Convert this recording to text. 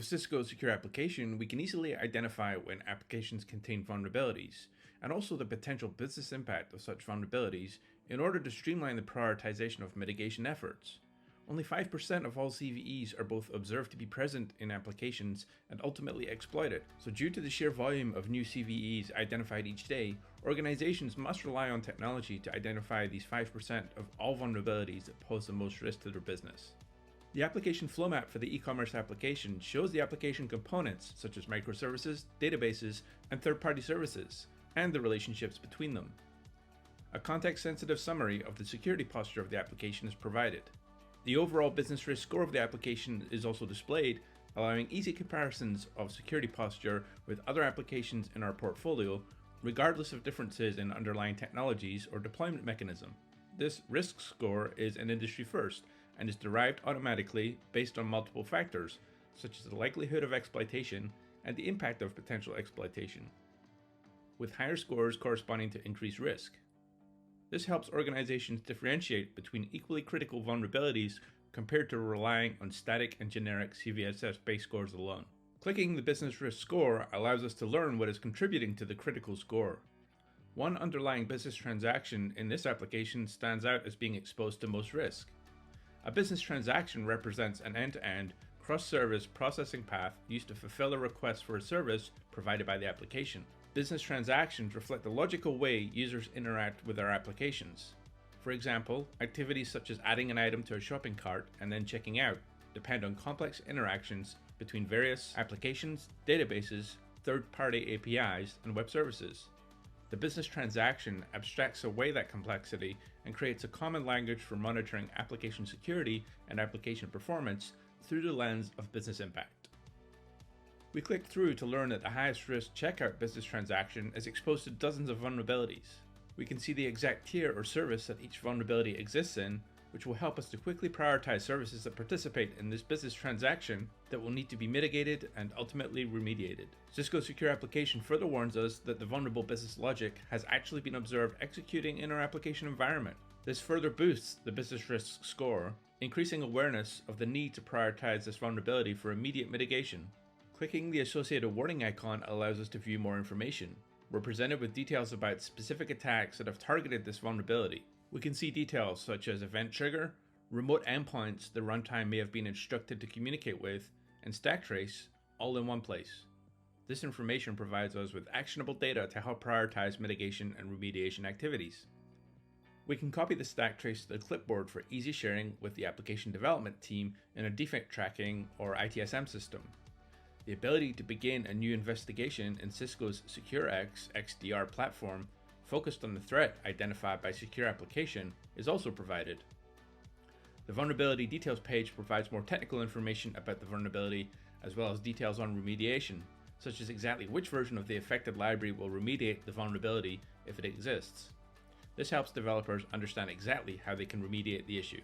Cisco Secure Application, we can easily identify when applications contain vulnerabilities, and also the potential business impact of such vulnerabilities in order to streamline the prioritization of mitigation efforts. Only 5% of all CVEs are both observed to be present in applications and ultimately exploited. So due to the sheer volume of new CVEs identified each day, organizations must rely on technology to identify these 5% of all vulnerabilities that pose the most risk to their business. The application Flowmap for the e-commerce application shows the application components such as microservices, databases, and third-party services, and the relationships between them. A context-sensitive summary of the security posture of the application is provided. The overall business risk score of the application is also displayed, allowing easy comparisons of security posture with other applications in our portfolio, regardless of differences in underlying technologies or deployment mechanism. This risk score is an industry first and is derived automatically based on multiple factors, such as the likelihood of exploitation and the impact of potential exploitation, with higher scores corresponding to increased risk. This helps organizations differentiate between equally critical vulnerabilities compared to relying on static and generic CVSS-based scores alone. Clicking the business risk score allows us to learn what is contributing to the critical score. One underlying business transaction in this application stands out as being exposed to most risk. A business transaction represents an end-to-end, cross-service processing path used to fulfill a request for a service provided by the application. Business transactions reflect the logical way users interact with our applications. For example, activities such as adding an item to a shopping cart and then checking out depend on complex interactions between various applications, databases, third-party APIs, and web services. The business transaction abstracts away that complexity and creates a common language for monitoring application security and application performance through the lens of business impact. We click through to learn that the highest risk checkout business transaction is exposed to dozens of vulnerabilities. We can see the exact tier or service that each vulnerability exists in, which will help us to quickly prioritize services that participate in this business transaction that will need to be mitigated and ultimately remediated. Cisco Secure Application further warns us that the vulnerable business logic has actually been observed executing in our application environment. This further boosts the business risk score, increasing awareness of the need to prioritize this vulnerability for immediate mitigation. Clicking the associated warning icon allows us to view more information. We're presented with details about specific attacks that have targeted this vulnerability. We can see details such as event trigger, remote endpoints the runtime may have been instructed to communicate with, and stack trace, all in one place. This information provides us with actionable data to help prioritize mitigation and remediation activities. We can copy the stack trace to the clipboard for easy sharing with the application development team in a defect tracking or ITSM system. The ability to begin a new investigation in Cisco's SecureX XDR platform focused on the threat identified by Secure Application is also provided. The Vulnerability Details page provides more technical information about the vulnerability as well as details on remediation, such as exactly which version of the affected library will remediate the vulnerability if it exists. This helps developers understand exactly how they can remediate the issue.